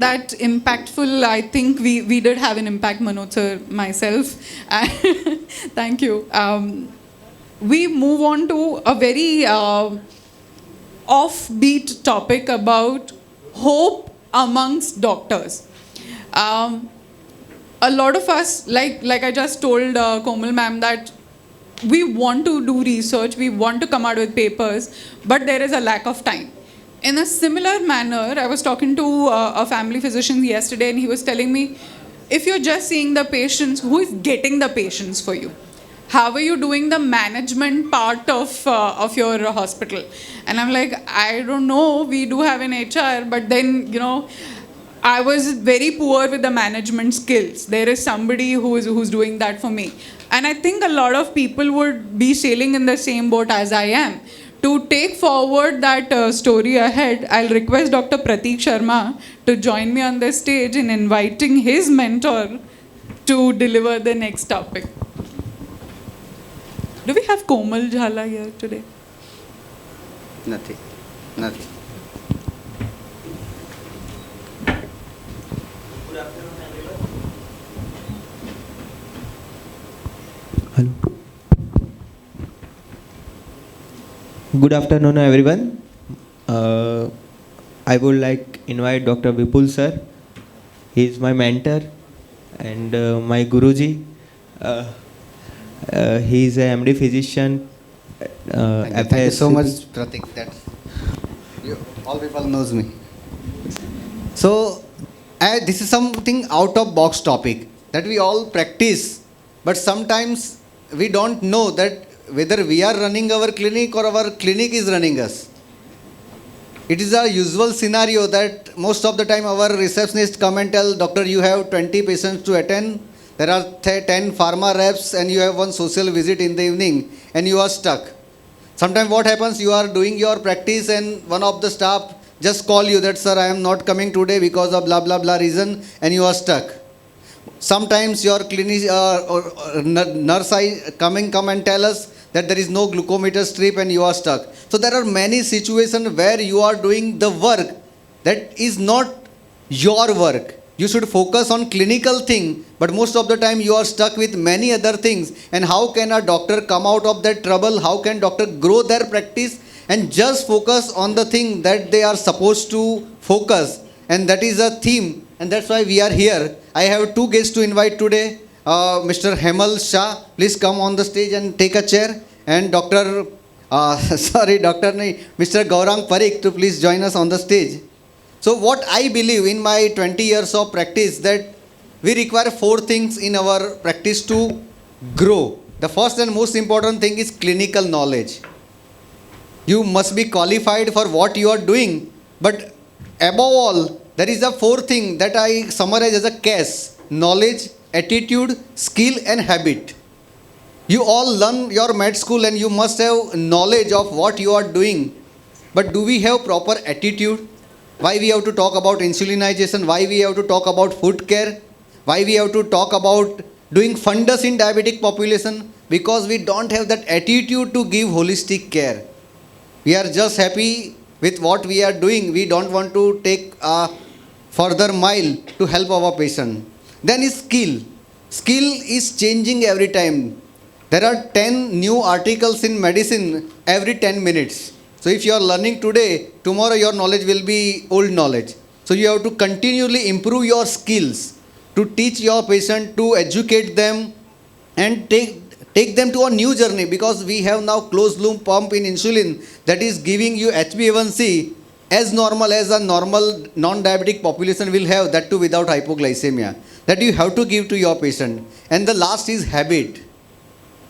that impactful. I think we did have an impact, Manoj sir, myself. Thank you. We move on to a very offbeat topic about hope amongst doctors. Um, a lot of us, like I just told Komal ma'am, that we want to do research, we want to come out with papers, but there is a lack of time. In a similar manner, I was talking to a family physician yesterday, and he was telling me, if you're just seeing the patients, who is getting the patients for you? How are you doing the management part of your hospital? And I'm like, I don't know. We do have an HR, but then, I was very poor with the management skills. There is somebody who's doing that for me. And I think a lot of people would be sailing in the same boat as I am. To take forward that story ahead, I'll request Dr. Pratik Sharma to join me on the stage in inviting his mentor to deliver the next topic. Do we have Komal Zala here today? Nothing. Hello. Good afternoon, everyone. I would like invite Dr. Vipul sir. He is my mentor and my Guruji. He is a MD physician. Thank you so much, Pratik. All people knows me. So, this is something out of box topic that we all practice, but sometimes we don't know that whether we are running our clinic or our clinic is running us. It is a usual scenario that most of the time our receptionist come and tell, doctor, you have 20 patients to attend. There are 10 pharma reps and you have one social visit in the evening and you are stuck. Sometimes what happens, you are doing your practice and one of the staff just call you that, sir, I am not coming today because of blah, blah, blah reason, and you are stuck. Sometimes your clinic or nurse come and tell us that there is no glucometer strip and you are stuck. So there are many situations where you are doing the work that is not your work. You should focus on clinical thing, but most of the time you are stuck with many other things. And how can a doctor come out of that trouble? How can doctor grow their practice and just focus on the thing that they are supposed to focus? And that is a theme, and that's why we are here. I have two guests to invite today. Mr. Hemal Shah, please come on the stage and take a chair. And Mr. Gaurang Parikh to please join us on the stage. So what I believe in my 20 years of practice, that we require 4 things in our practice to grow. The first and most important thing is clinical knowledge. You must be qualified for what you are doing, but above all, there is a 4 thing that I summarize as a CAS: knowledge, attitude, skill and habit. You all learn your med school and you must have knowledge of what you are doing, but do we have proper attitude? Why we have to talk about insulinization? Why we have to talk about food care? Why we have to talk about doing fundus in diabetic population? Because we don't have that attitude to give holistic care. We are just happy with what we are doing. We don't want to take a further mile to help our patient. Then is skill. Skill is changing every time. There are 10 new articles in medicine every 10 minutes. So if you are learning today, tomorrow your knowledge will be old knowledge. So you have to continually improve your skills to teach your patient, to educate them and take them to a new journey, because we have now closed loop pump in insulin that is giving you HbA1c as normal as a normal non-diabetic population will have, that too without hypoglycemia. That you have to give to your patient. And the last is habit.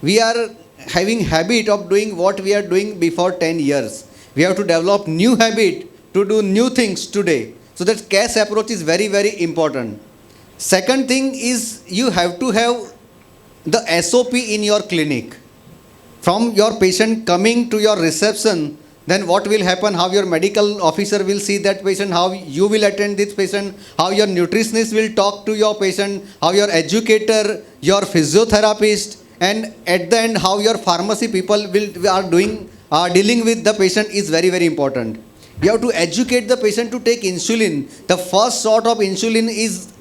We are having habit of doing what we are doing before 10 years. We have to develop new habit to do new things today. So that CAS approach is very, very important. Second thing is you have to have the SOP in your clinic. From your patient coming to your reception, then what will happen, how your medical officer will see that patient, how you will attend this patient, how your nutritionist will talk to your patient, how your educator, your physiotherapist, and at the end how your pharmacy people are dealing with the patient is very, very important. You have to educate the patient to take insulin. The first sort of insulin is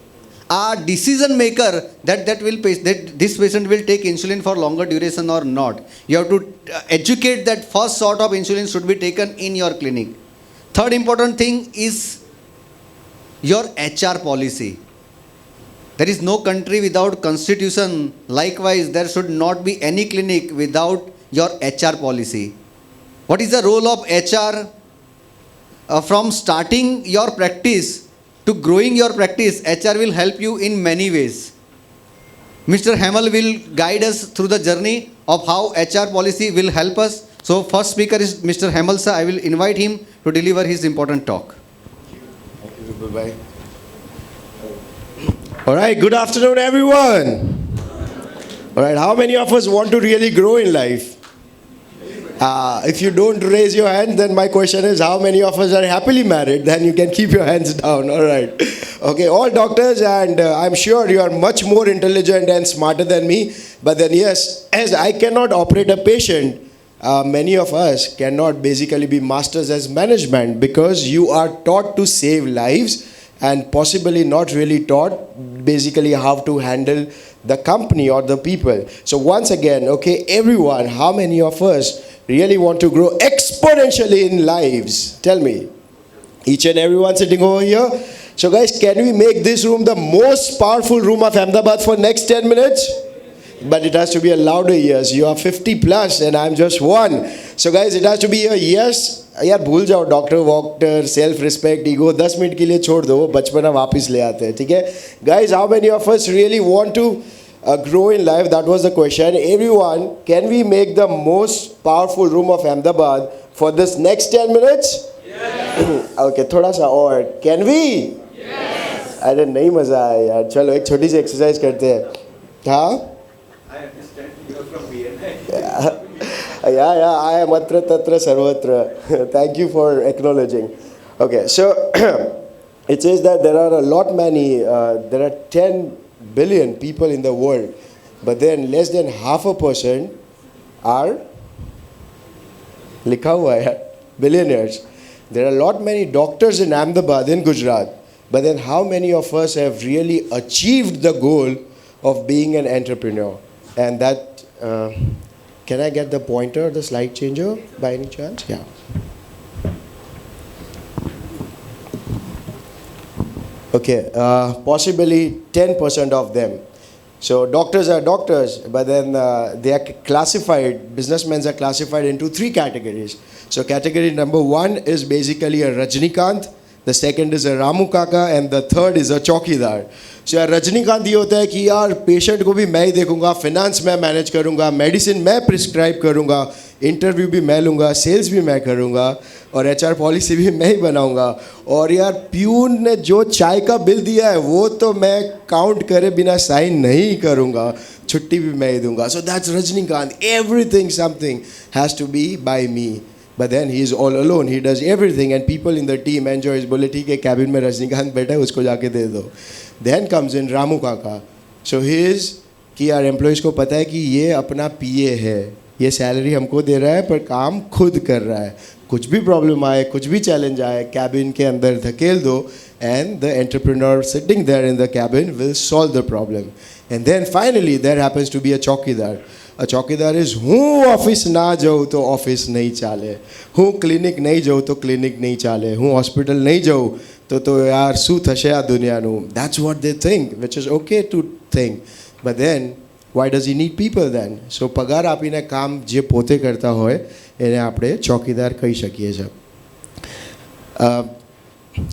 a decision maker that this patient will take insulin for longer duration or not. You have to educate that first sort of insulin should be taken in your clinic. Third important thing is your HR policy. There is no country without constitution. Likewise, there should not be any clinic without your HR policy. What is the role of HR? From starting your practice to growing your practice, HR will help you in many ways. Mr. Hemal will guide us through the journey of how HR policy will help us. So first speaker is Mr. Hemal Shah. I will invite him to deliver his important talk. Thank you, bye-bye. All right, good afternoon, everyone. All right, how many of us want to really grow in life? If you don't raise your hand, then my question is, how many of us are happily married? Then you can keep your hands down, all right. Okay, all doctors, and I'm sure you are much more intelligent and smarter than me. But then yes, as I cannot operate a patient, many of us cannot basically be masters as management, because you are taught to save lives and possibly not really taught basically how to handle the company or the people. So once again, okay, everyone, how many of us really want to grow exponentially in lives? Tell me. Each and everyone sitting over here. So guys, can we make this room the most powerful room of Ahmedabad for next 10 minutes? But it has to be a louder yes. You are 50 plus and I'm just 1. So guys, it has to be a yes. यार भूल जाओ doctor वॉक्टर self respect ego 10 minute के लिए छोड़ दो, बचपना वापस ले आते हैं, ठीक है guys. How many of us really want to grow in life? That was the question. Everyone, can we make the most powerful room of Ahmedabad for this next 10 minutes? Yes. Okay, थोड़ा सा और. Can we? Yes. अरे नहीं मज़ा आया यार. चलो एक छोटी सी एक्सरसाइज करते हैं. हाँ? I understand you are from BNI. Yeah, I am atra tatra sarvatra. Thank you for acknowledging. Okay, so it says that there are there are 10 billion people in the world, but then less than 0.5% are likha hua hai, billionaires. There are many doctors in Ahmedabad, in Gujarat, but then how many of us have really achieved the goal of being an entrepreneur? And that can I get the pointer, the slide changer by any chance? Yeah. Okay, possibly 10% of them. So doctors are doctors, but then they are classified, businessmen are classified into 3 categories. So category number 1 is basically a Rajnikant, the second is a Ramu Kaka, and the third is a Chaukidar. So Rajinikanth ये होता है कि यार patient को भी मैं ही देखूंगा, finance मैं मैनेज करूंगा, मेडिसिन मैं प्रिस्क्राइब करूंगा, इंटरव्यू भी मैं लूँगा, सेल्स भी मैं करूंगा और एचआर पॉलिसी भी मैं ही बनाऊंगा. और यार प्यून ने जो चाय का बिल दिया है वो तो मैं काउंट करे बिना साइन नहीं करूंगा, छुट्टी भी मैं ही दूंगा. So that's Rajinikanth. Everything something has to be by me. But then he is all alone. He does everything and people in the team enjoys. बोले ठीक है कैबिन में रजनीकांत बैठा है उसको जाके दे दो. Then comes in Ramu Kaka. So he is कि यार एम्प्लॉयज़ को पता है कि ये अपना PA है, ये सैलरी हमको दे रहा है पर काम खुद कर रहा है. कुछ भी प्रॉब्लम आए, कुछ भी चैलेंज आए, कैबिन के अंदर धकेल दो and the entrepreneur sitting there in the cabin will solve the problem. And then finally there happens to be a Chaukidar. A चौकीदार इज हूँ ऑफिस ना जाऊँ तो ऑफिस नहीं चाले, हूँ क्लिनिक नहीं जाऊँ तो क्लिनिक नहीं चाले, हूँ हॉस्पिटल नहीं जाऊँ तो यार શું થશે આ દુનિયાનું. That's what they think, which is okay to think. But then why does he need people then? So પગાર આપીને કામ જે પોતે કરતા હોય એને આપણે ચોકીદાર કહી શકીએ છીએ.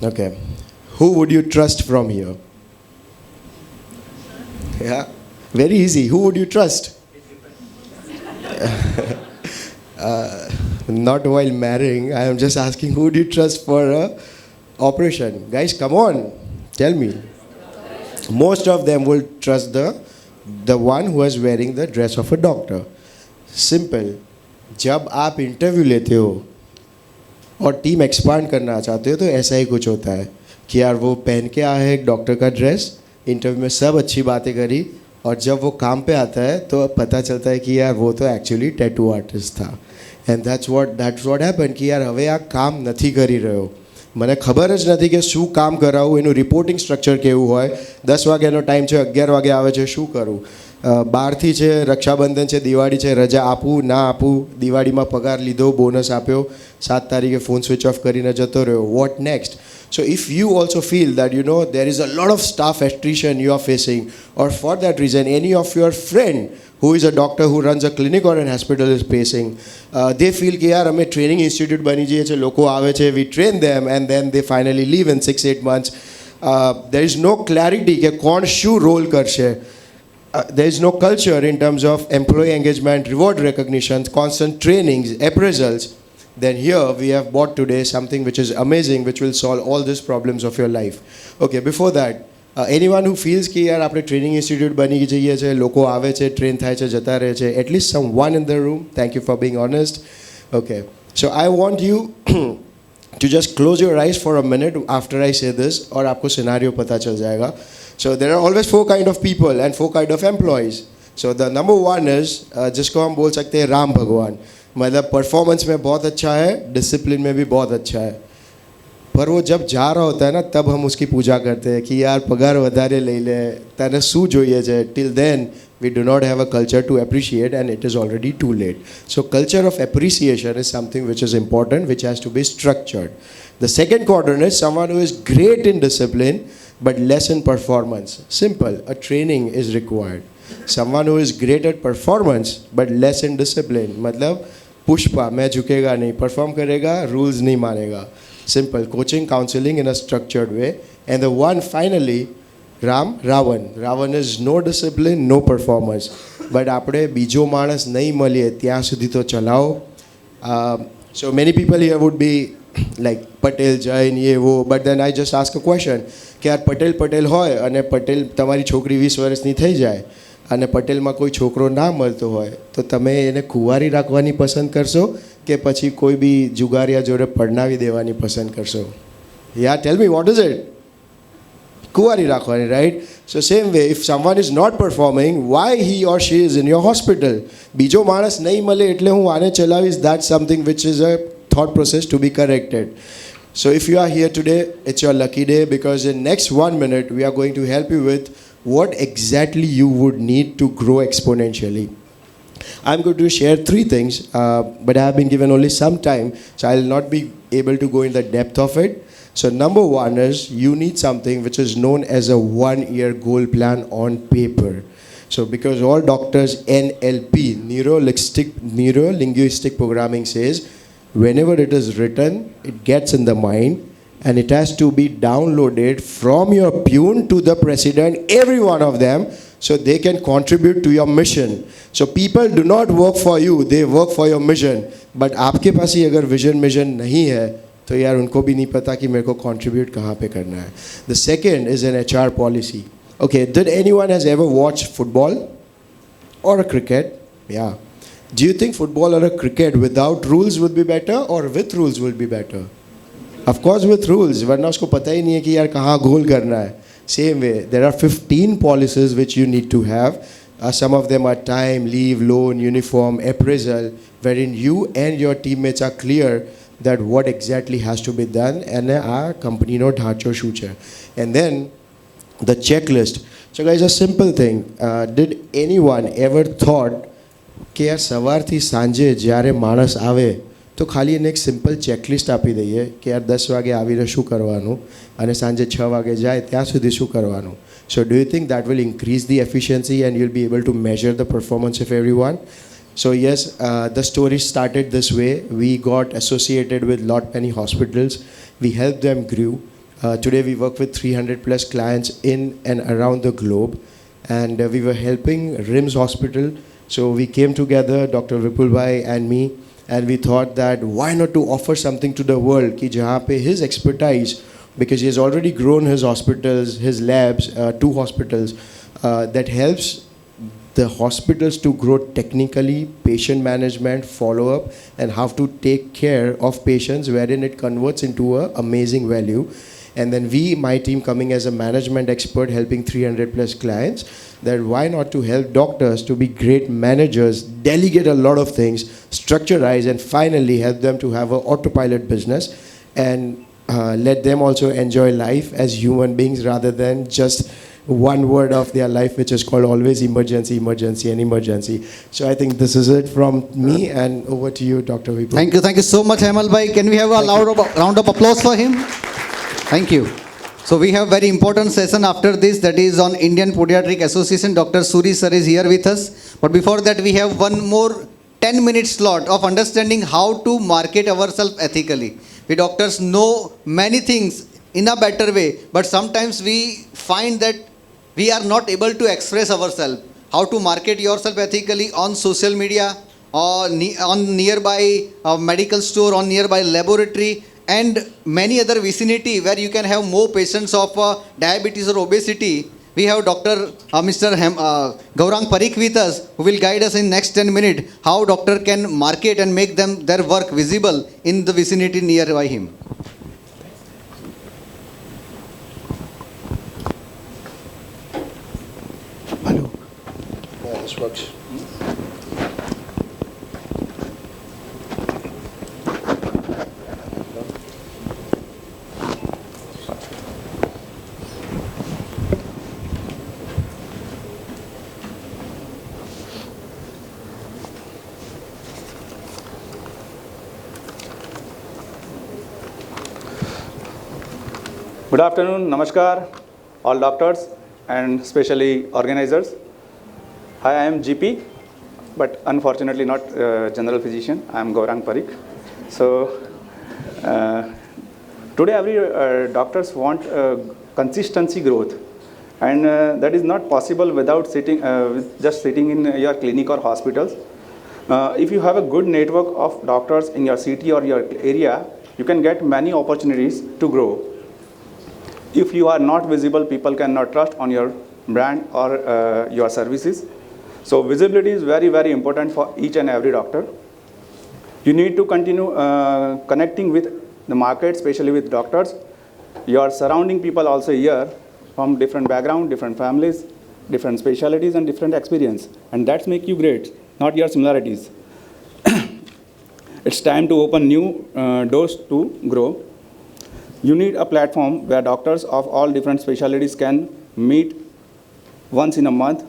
Okay, who would you trust from here? Yeah, very easy. Who would you trust? Not while marrying. I am just asking, who do you trust for a operation? Guys, come on, tell me. Most of them will trust the one who is wearing the dress of a doctor. Simple. जब आप interview लेते हो और team expand करना चाहते हो तो ऐसा ही कुछ होता है कि यार वो पहन के आया है एक डॉक्टर का ड्रेस, इंटरव्यू में सब अच्छी बातें करी और जब वो काम पे आता है तो पता चलता है कि यार वो तो एक्चुअली टैटू आर्टिस्ट था. and that's what happened कि यार હવે આ કામ નથી કરી રહ્યો, મને ખબર જ નથી કે શું કામ કરાવું, એનું રિપોર્ટિંગ સ્ટ્રક્ચર કેવું હોય, 10 વાગ્યાનો ટાઈમ છે, 11 વાગે આવે છે, શું કરું, 12થી છે, રક્ષાબંધન છે, દિવાળી છે, રજા આપું ના આપું, દિવાળીમાં પગાર લીધો, બોનસ આપ્યો, 7 તારીખે ફોન સ્વિચ ઓફ કરીને જતો રહ્યો, what next? So if you also feel that there is a lot of staff attrition you are facing, or for that reason any of your friend who is a doctor who runs a clinic or an hospital is facing, they feel कि यार हमें training institute बनी चाहिए છે, લોકો આવે છે, we train them and then they finally leave in 6-8 months. There is no clarity કે કોણ શું રોલ કરશે. There is no culture in terms of employee engagement, reward recognition, constant trainings, appraisals. Then here we have bought today something which is amazing, which will solve all these problems of your life. Okay, before that, anyone who feels कि यार આપણે training institute બની જઈએ છે, લોકો આવે છે, train થાય છે, જતા રહે છે, at least someone in the room, thank you for being honest. Okay, so I want you to just close your eyes for a minute after I say this, और आपको scenario पता चल जाएगा. So there are always 4 kind of people and 4 kind of employees. So the number one is जिसको हम बोल सकते हैं राम भगवान, मतलब परफॉर्मेंस में बहुत अच्छा है, डिसिप्लिन में भी बहुत अच्छा है, पर वो जब जा रहा होता है ना तब हम उसकी पूजा करते हैं कि यार पगार વધારે લઈ લે, તને શું જોઈએ છે. Till then we do not have a culture to appreciate and it is already too late. So culture of appreciation is something which is important, which has to be structured. The second quadrant is someone who is great in discipline but less in performance. Simple, a training is required. Someone who is great at performance but less in discipline, मतलब पुष्पा मैं झुकेगा नहीं, perform करेगा, rules नहीं मानेगा. Simple, coaching, counseling in a structured way. And the one finally, Ravan is no discipline, no performance. But આપણે બીજો માણસ નહીં મળીએ ત્યાં સુધી તો ચલાવો. So many people here would be like Patel, Jain, ye wo, but then I just ask a question કે યાર પટેલ હોય અને પટેલ તમારી છોકરી 20 વર્ષની થઈ જાય અને પટેલમાં કોઈ છોકરો ના મળતો હોય તો તમે એને કુંવારી રાખવાની પસંદ કરશો કે પછી કોઈ બી જુગારિયા જોડે પરણાવી દેવાની પસંદ કરશો? Yeah, tell me, what is it? કુંવારી રાખવાની, right? So same way, if someone is not performing, why he or she is in your hospital? બીજો માણસ નહીં મળે એટલે હું આને ચલાવીશ, that's something which is a thought process to be corrected. So if you are here today, it's your lucky day, because in next 1 minute we are going to help you with what exactly you would need to grow exponentially. I'm going to share 3 things, but I have been given only some time, so I'll not be able to go in the depth of it. So number 1 is you need something which is known as a 1-year goal plan on paper. So because all doctors NLP, neuro-linguistic programming says, whenever it is written, it gets in the mind and it has to be downloaded from your pune to the president, every one of them, so they can contribute to your mission. So people do not work for you, they work for your mission. But आपके पास ही अगर vision mission नहीं है तो यार उनको भी नहीं पता कि मेरे को contribute कहाँ पे करना है. The second is an HR policy. Okay, did anyone has ever watched football or a cricket? Yeah. Do you think football or a cricket without rules would be better or with rules will be better? Of course with rules, वरना उसको पता ही नहीं है कि यार कहाँ गोल करना है. Same way, there are 15 policies which you need to have. Some of them are time, leave, loan, uniform, appraisal, wherein you and your teammates are clear that what exactly has to be done and our company no ढांचो શું છે. And then the checklist. So guys, a simple thing. Did anyone ever thought કે યાર સવારથી સાંજે જ્યારે માણસ આવે તો ખાલી એને એક સિમ્પલ ચેકલિસ્ટ આપી દઈએ કે યાર 10 વાગે આવીને શું કરવાનું અને સાંજે 6 વાગે જાય ત્યાં સુધી શું કરવાનું? So do you think that will increase the efficiency and you'll be able to measure the performance of everyone? So yes, the story started this way. We got associated with lot many hospitals. We helped them grow. Today we work with 300 plus clients in and around the globe, and we were helping RIMS Hospital. So we came together, Dr. Vipul Bhai and me, and we thought that why not to offer something to the world ki jahan pe his expertise, because he has already grown his hospitals, his labs, 2 hospitals, that helps the hospitals to grow technically, patient management, follow-up, and how to take care of patients, wherein it converts into an amazing value. and then my team coming as a management expert helping 300 plus clients, that why not to help doctors to be great managers, delegate a lot of things, structurize, and finally help them to have an autopilot business, and let them also enjoy life as human beings rather than just one word of their life, which is called always emergency, emergency, and emergency. So I think this is it from me, and over to you, Dr. Vipul. Thank you so much, Hemal bhai. Can we have a round of applause for him? Thank you. So we have very important session after this, that is on Indian Podiatric Association. Dr. Suri sir is here with us. But before that, we have one more 10-minute slot of understanding how to market ourselves ethically. We doctors know many things in a better way, but sometimes we find that we are not able to express ourselves. How to market yourself ethically on social media, or on nearby medical store, on nearby laboratory, and many other vicinity where you can have more patients of diabetes or obesity. We have Mr. Gaurang Parikh with us, who will guide us in next 10 minutes how doctor can market and make their work visible in the vicinity nearby him. Hello. Yeah, this works. Good afternoon, namaskar, all doctors and especially organizers. Hi, I am GP, but unfortunately not general physician. I am Gaurang Parikh. So today every doctors want consistency growth, and that is not possible without just sitting in your clinic or hospitals. If you have a good network of doctors in your city or your area, you can get many opportunities to grow. If you are not visible, people cannot trust on your brand or your services. So visibility is very, very important for each and every doctor. You need to continue connecting with the market, especially with doctors. Your surrounding people also here from different background, different families, different specialties, and different experience. And that's make you great, not your similarities. It's time to open new doors to grow. You need a platform where doctors of all different specialties can meet once in a month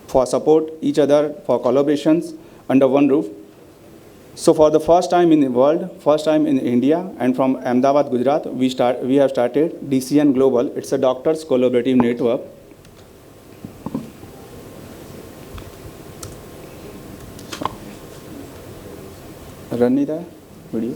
for support each other, for collaborations under one roof. So for the first time in the world, first time in India, and from Ahmedabad, Gujarat, we have started DCN Global. It's a doctors collaborative network. Run the video.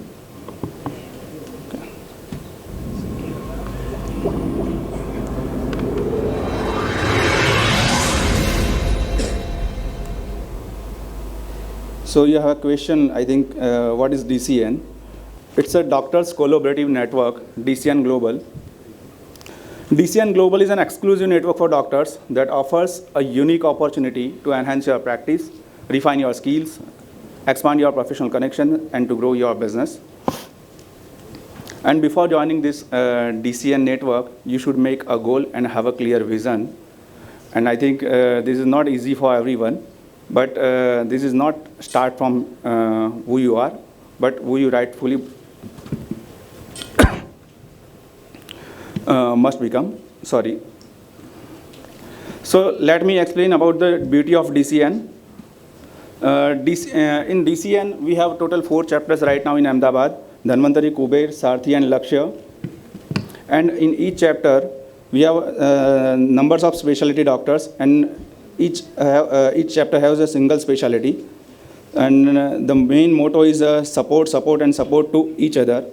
So you have a question, I think, what is DCN? It's a doctors collaborative network, DCN Global. DCN Global is an exclusive network for doctors that offers a unique opportunity to enhance your practice, refine your skills, expand your professional connection, and to grow your business. And before joining this DCN network, you should make a goal and have a clear vision. And I think this is not easy for everyone. But this is not start from who you are, but who you rightfully must become. Sorry. So let me explain about the beauty of DCN. In DCN, we have total 4 chapters right now in Ahmedabad: Dhanvantari, Kuber, Sarthi, and Lakshya. And in each chapter, we have numbers of specialty doctors, and each chapter has a single specialty, and the main motto is support to each other.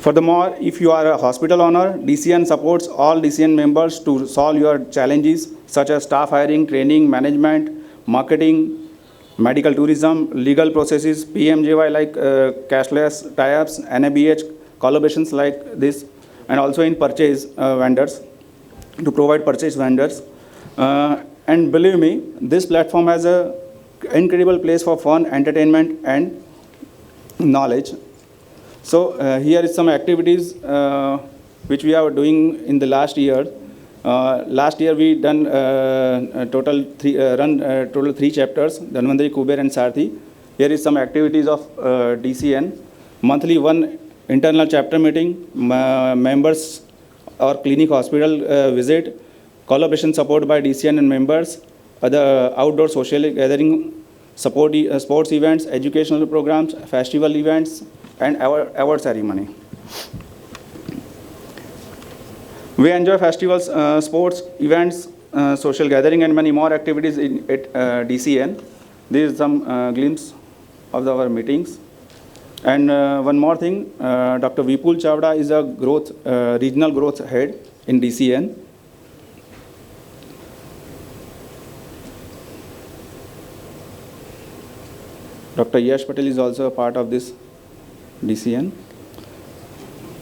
Furthermore, if you are a hospital owner, DCN supports all DCN members to solve your challenges such as staff hiring, training, management, marketing, medical tourism, legal processes, PMJY like cashless tie-ups, NABH, collaborations like this, and also in purchase vendors, to provide purchase vendors. And believe me, this platform has an incredible place for fun, entertainment, and knowledge. So here is some activities which we are doing in the last year. Last year we done total three chapters, Dhanvantari, Kuber and Sarthi. Here is some activities of DCN. Monthly one internal chapter meeting, members or clinic hospital visit, collaboration support by DCN and members, other outdoor social gathering, sports events, educational programs, festival events, and award ceremony. We enjoy festivals, sports, events, social gathering, and many more activities at DCN. There is some glimpse of our meetings. And one more thing, Dr. Vipul Chavda is a regional growth head in DCN. Dr. Yash Patel is also a part of this DCN.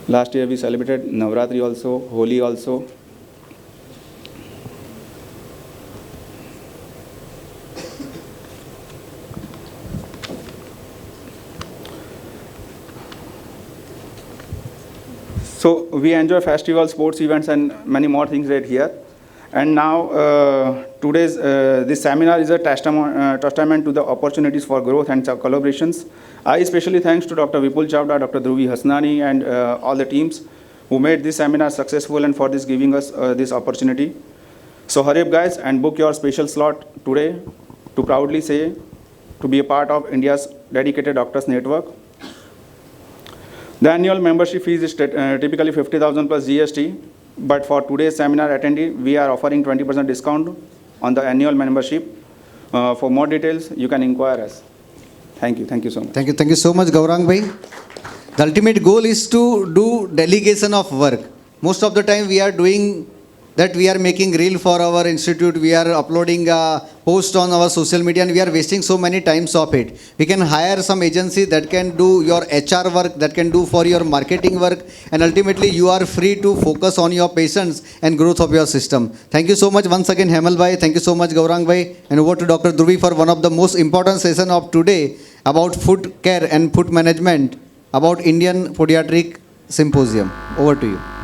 Last year we celebrated Navratri also, Holi also. So we enjoy festivals, sports events, and many more things right here. And now today's this seminar is a testament to the opportunities for growth and collaborations. I especially thanks to Dr. Vipul Chavda, Dr. Dhruvi Hasnani, and all the teams who made this seminar successful and for this giving us this opportunity. So hurry up guys and book your special slot today to proudly say to be a part of India's dedicated doctors network. The annual membership fees is typically 50,000 plus GST, but for today's seminar attendee, we are offering 20% discount on the annual membership. For more details, you can inquire us. Thank you so much. Thank you so much, Gaurang bhai. The ultimate goal is to do delegation of work. Most of the time we are doing that, we are making reel for our institute, we are uploading a post on our social media, and we are wasting so many times of it. We can hire some agency that can do your HR work, that can do for your marketing work, and ultimately you are free to focus on your patients and growth of your system. Thank you so much once again, Hemal bhai. Thank you so much, Gaurang bhai. And over to Dr. Dhruvi for one of the most important session of today about food care and food management, about Indian Podiatric Symposium. Over to you.